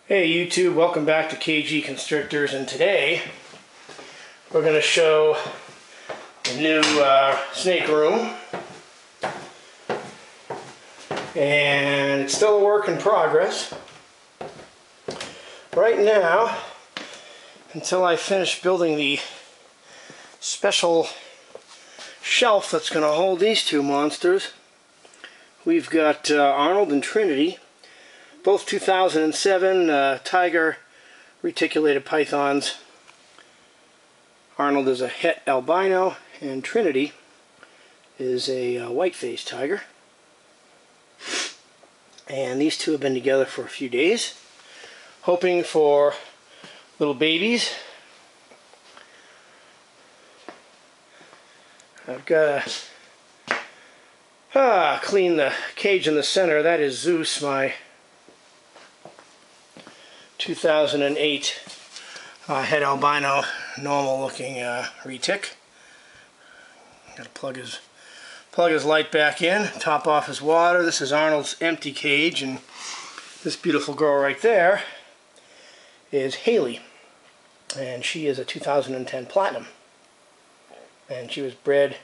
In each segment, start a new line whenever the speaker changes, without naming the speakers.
Hey YouTube, welcome back to KG Constrictors, and today we're going to show the new snake room, and it's still a work in progress. Right now, until I finish building the special shelf that's going to hold these two monsters, we've got Arnold and Trinity, both 2007 tiger reticulated pythons. Arnold is a het albino, and Trinity is a white-faced tiger. And these two have been together for a few days, hoping for little babies. I've got to clean the cage in the center. That is Zeus, my 2008 het albino, normal looking retic. Gotta plug his light back in, top off his water. This is Arnold's empty cage, and this beautiful girl right there is Haley, and she is a 2010 platinum, and she was bred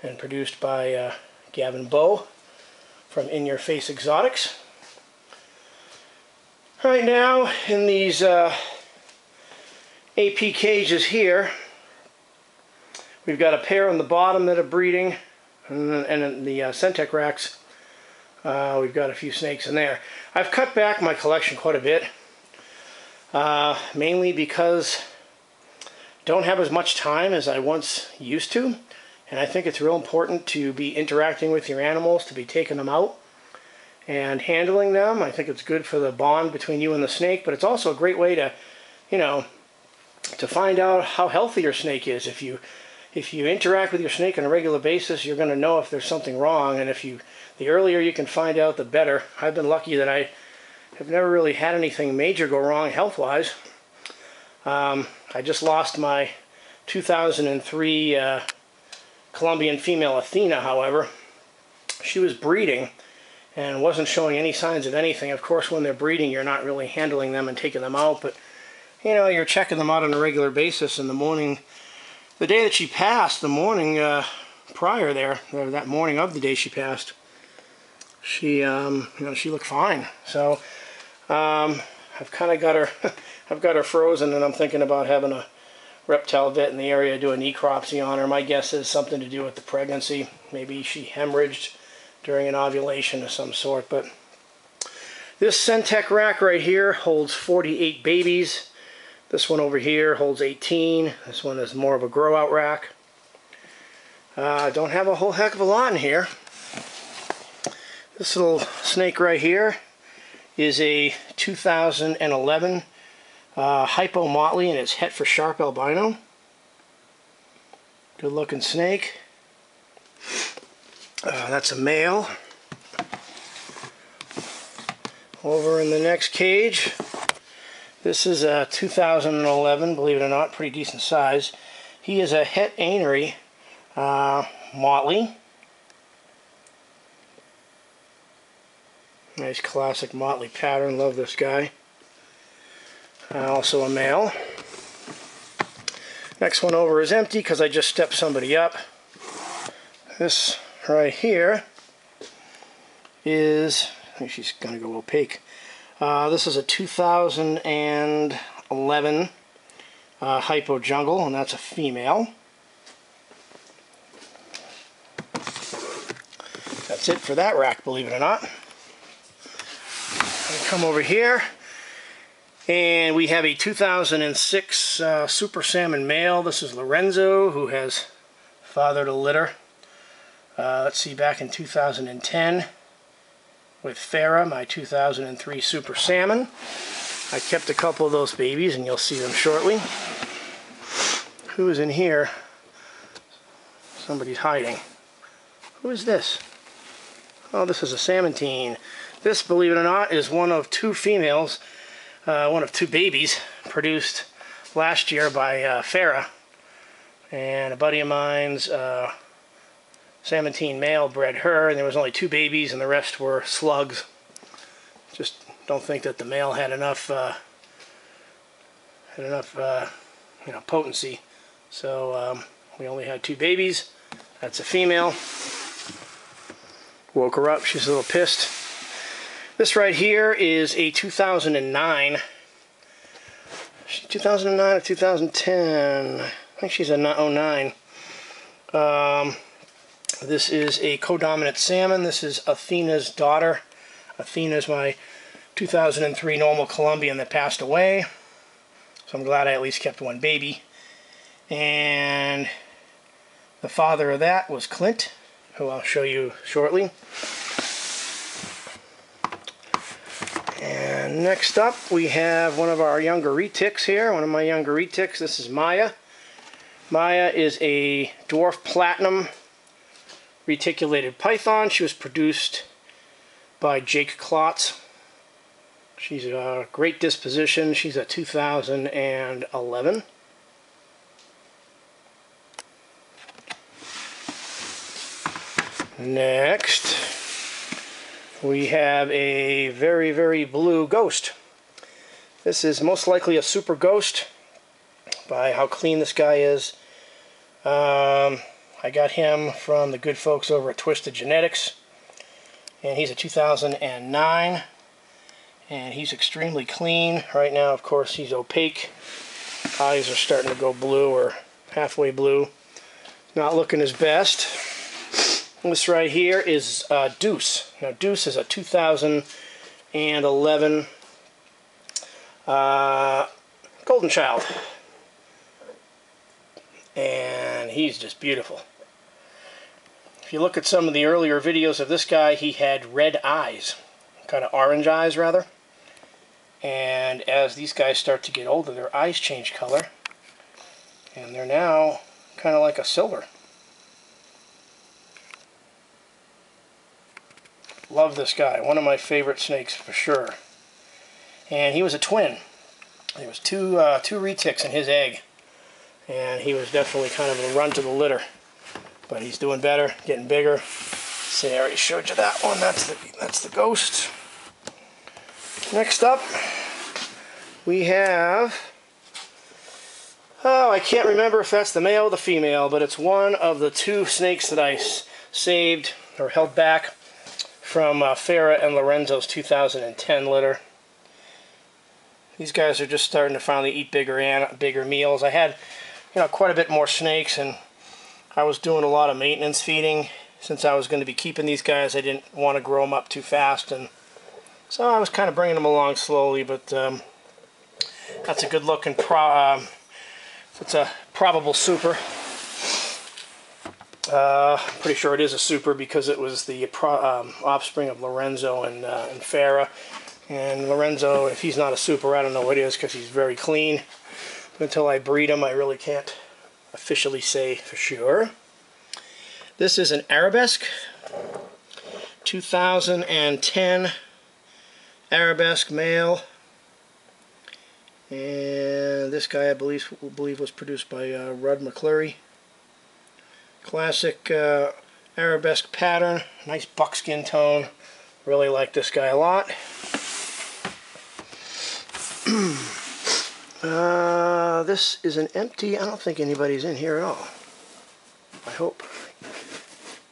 and produced by Gavin Bowe from In Your Face Exotics. Right now, in these AP cages here, we've got a pair on the bottom that are breeding, and in the Centec racks, we've got a few snakes in there. I've cut back my collection quite a bit, mainly because I don't have as much time as I once used to, and I think it's real important to be interacting with your animals, to be taking them out and handling them. I think it's good for the bond between you and the snake, but it's also a great way to, to find out how healthy your snake is. If you interact with your snake on a regular basis, you're going to know if there's something wrong, and the earlier you can find out, the better. I've been lucky that I have never really had anything major go wrong health-wise. I just lost my 2003 Colombian female Athena, however. She was breeding and wasn't showing any signs of anything. Of course, when they're breeding, you're not really handling them and taking them out, but you're checking them out on a regular basis. In the morning, the day that she passed, the morning prior there, or that morning of the day she passed, she she looked fine. So I've kind of got her I've got her frozen, and I'm thinking about having a reptile vet in the area do a necropsy on her. My guess is something to do with the pregnancy. Maybe she hemorrhaged during an ovulation of some sort. But this Centec rack right here holds 48 babies. This one over here holds 18. This one is more of a grow out rack. Don't have a whole heck of a lot in here. This little snake right here is a 2011 hypo motley, and it's het for sharp albino. Good looking snake. That's a male. Over in the next cage, this is a 2011, believe it or not, pretty decent size. He is a het anery motley. Nice classic motley pattern, love this guy. Also a male. Next one over is empty because I just stepped somebody up. This right here is, I think she's going to go opaque. This is a 2011 hypo jungle, and that's a female. That's it for that rack, believe it or not. I come over here, and we have a 2006 Super Salmon male. This is Lorenzo, who has fathered a litter. Let's see, back in 2010 with Farah, my 2003 Super Salmon. I kept a couple of those babies, and you'll see them shortly. Who is in here? Somebody's hiding. Who is this? Oh, this is a Salmontine. This, believe it or not, is one of two females, one of two babies produced last year by Farah. And a buddy of mine's Salmontine male bred her, and there was only two babies, and the rest were slugs. Just don't think that the male had enough you know, potency. So we only had 2 babies. That's a female. Woke her up. She's a little pissed. This right here is a 2009. 2009 or 2010. I think she's a 09. This is a codominant salmon. This is Athena's daughter. Athena's my 2003 normal Colombian that passed away. So I'm glad I at least kept 1 baby. And the father of that was Clint, who I'll show you shortly. And next up we have one of our younger retics here, one of my younger retics. This is Maya. Maya is a dwarf platinum reticulated python. She was produced by Jake Klotz. She's a great disposition. She's a 2011. Next, we have a very, very blue ghost. This is most likely a super ghost by how clean this guy is. I got him from the good folks over at Twisted Genetics, and he's a 2009, and he's extremely clean. Right now, of course, he's opaque. Eyes are starting to go blue or halfway blue. Not looking his best. This right here is Deuce. Now, Deuce is a 2011 golden child, and he's just beautiful. If you look at some of the earlier videos of this guy, he had red eyes, kind of orange eyes rather, and as these guys start to get older, their eyes change color, and they're now kind of like a silver. Love this guy. One of my favorite snakes for sure. And he was a twin. There was two retics in his egg, and he was definitely kind of a run to the litter. But he's doing better, getting bigger. See, I already showed you that one. That's the ghost. Next up, we have, oh, I can't remember if that's the male or the female, but it's one of the 2 snakes that I saved or held back from Farrah and Lorenzo's 2010 litter. These guys are just starting to finally eat bigger meals. I had, quite a bit more snakes, and I was doing a lot of maintenance feeding. Since I was going to be keeping these guys, I didn't want to grow them up too fast, and so I was kind of bringing them along slowly. But that's a good looking it's a probable super. Pretty sure it is a super because it was the offspring of Lorenzo and Farrah. And Lorenzo, if he's not a super, I don't know what it is because he's very clean. But until I breed him, I really can't officially say for sure. This is an arabesque, 2010 arabesque male. And this guy, I believe was produced by Rudd McClure. Classic arabesque pattern, nice buckskin tone. Really like this guy a lot. This is an empty, I don't think anybody's in here at all. I hope.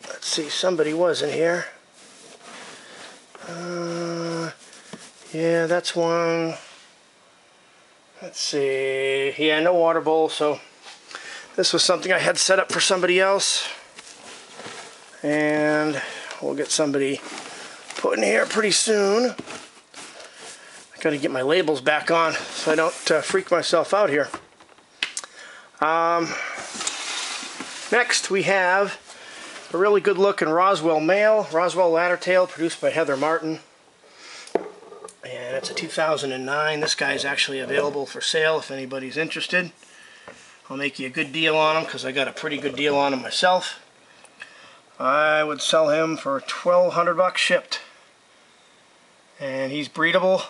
Let's see, somebody was in here. Yeah, that's one. Let's see. Yeah, no water bowl, so this was something I had set up for somebody else. And we'll get somebody put in here pretty soon. I gotta get my labels back on so I don't freak myself out here. Next we have a really good looking Roswell male, Roswell laddertail, produced by Heather Martin. And it's a 2009. This guy is actually available for sale if anybody's interested. I'll make you a good deal on him because I got a pretty good deal on him myself. I would sell him for $1,200 shipped. And he's breedable.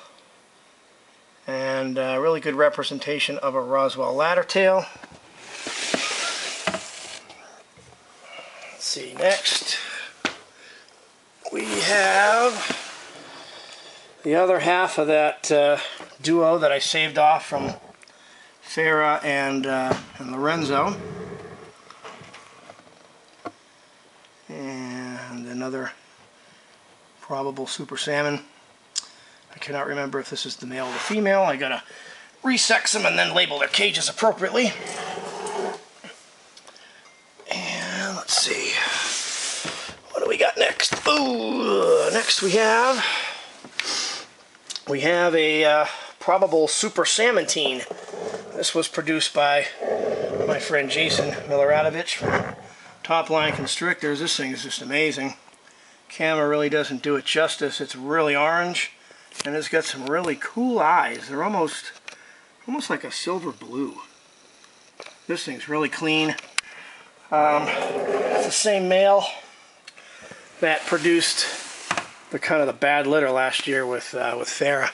And a really good representation of a Roswell laddertail. Let's see, next we have The other half of that duo that I saved off from Farah and Lorenzo. And another probable super salmon. I cannot remember if this is the male or the female. I gotta resex them and then label their cages appropriately. And let's see. What do we got next? Ooh, next we have a probable super salmontine. This was produced by my friend Jason Miloradovich from Top Line Constrictors. This thing is just amazing. Camera really doesn't do it justice. It's really orange, and it's got some really cool eyes. They're almost like a silver blue. This thing's really clean. It's the same male that produced the kind of the bad litter last year with Farah.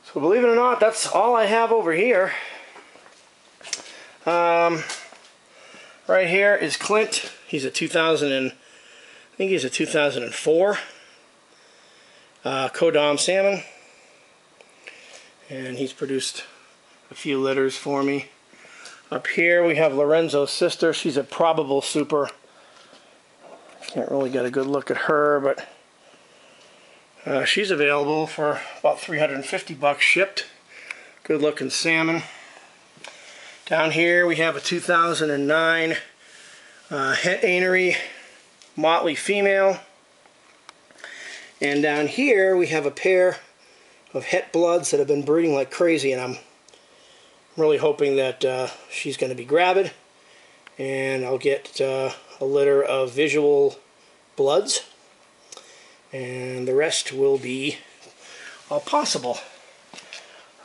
So believe it or not, that's all I have over here. Right here is Clint. He's a 2004 Codom salmon, and he's produced a few litters for me. Up here we have Lorenzo's sister. She's a probable super. Can't really get a good look at her, but she's available for about $350 shipped. Good looking salmon. Down here we have a 2009 Het Anery Motley female. And down here we have a pair of Het Bloods that have been breeding like crazy, and I'm really hoping that she's going to be gravid, and I'll get a litter of visual Bloods, and the rest will be all possible,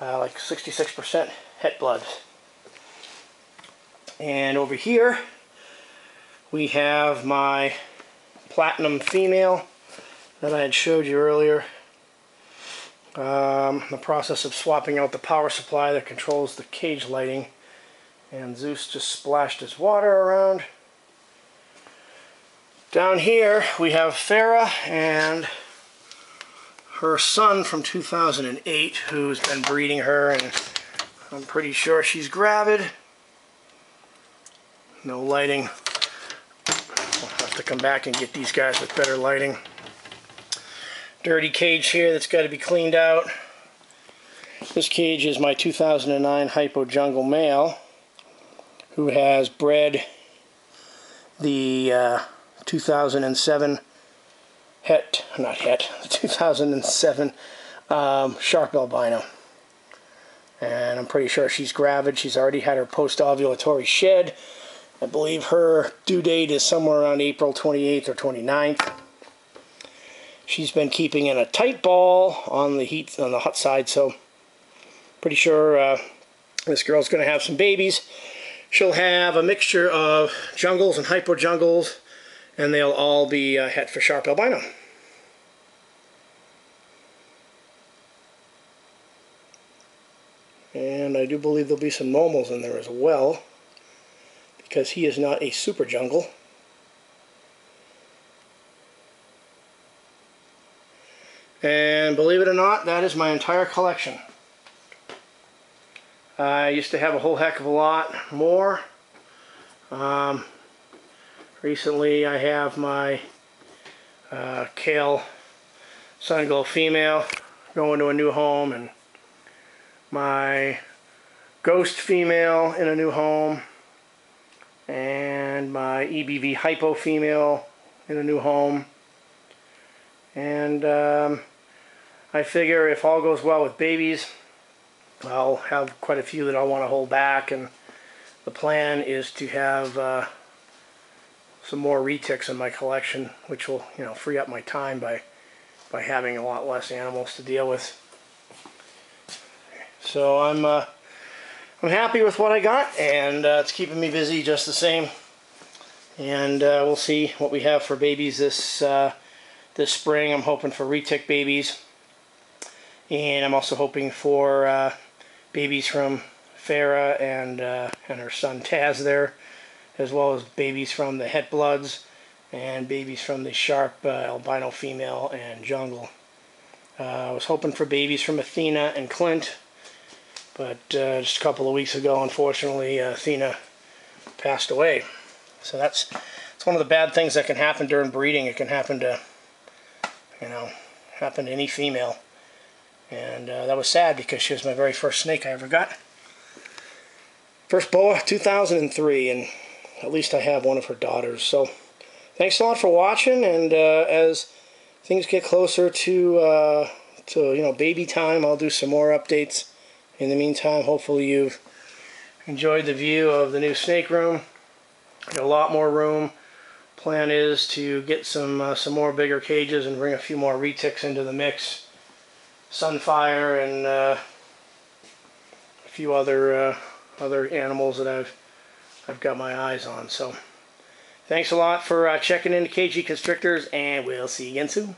like 66% Het Bloods. And over here we have my platinum female that I had showed you earlier. The process of swapping out the power supply that controls the cage lighting, and Zeus just splashed his water around. Down here we have Farah and her son from 2008 who's been breeding her, and I'm pretty sure she's gravid. No lighting. I'll have to come back and get these guys with better lighting. Dirty cage here that's got to be cleaned out. This cage is my 2009 Hypo Jungle male who has bred the 2007 the 2007 Sharp Albino. And I'm pretty sure she's gravid. She's already had her post-ovulatory shed. I believe her due date is somewhere around April 28th or 29th. She's been keeping in a tight ball on the hot side, so pretty sure this girl's going to have some babies. She'll have a mixture of jungles and hypo jungles, and they'll all be het for Sharp Albino. And I do believe there'll be some normals in there as well, because he is not a super jungle. And believe it or not, that is my entire collection. I used to have a whole heck of a lot more. Recently I have my Kale Sunglow female going to a new home, and my Ghost female in a new home, and my EBV Hypo female in a new home. And I figure if all goes well with babies, I'll have quite a few that I'll want to hold back, and the plan is to have some more retics in my collection, which will, free up my time by having a lot less animals to deal with. So I'm happy with what I got, and it's keeping me busy just the same. And we'll see what we have for babies this spring. I'm hoping for retic babies, and I'm also hoping for babies from Farah and her son Taz there, as well as babies from the Het Bloods and babies from the Sharp Albino female and Jungle. I was hoping for babies from Athena and Clint, but just a couple of weeks ago, unfortunately, Athena passed away. So it's one of the bad things that can happen during breeding. It can happen to, happen to any female. And that was sad because she was my very first snake I ever got. First boa, 2003, and at least I have one of her daughters. So thanks a lot for watching, and as things get closer to baby time, I'll do some more updates. In the meantime, hopefully you've enjoyed the view of the new snake room. Got a lot more room. Plan is to get some more bigger cages and bring a few more retics into the mix. Sunfire and a few other animals that I've got my eyes on. So thanks a lot for checking into KG Constrictors, and we'll see you again soon.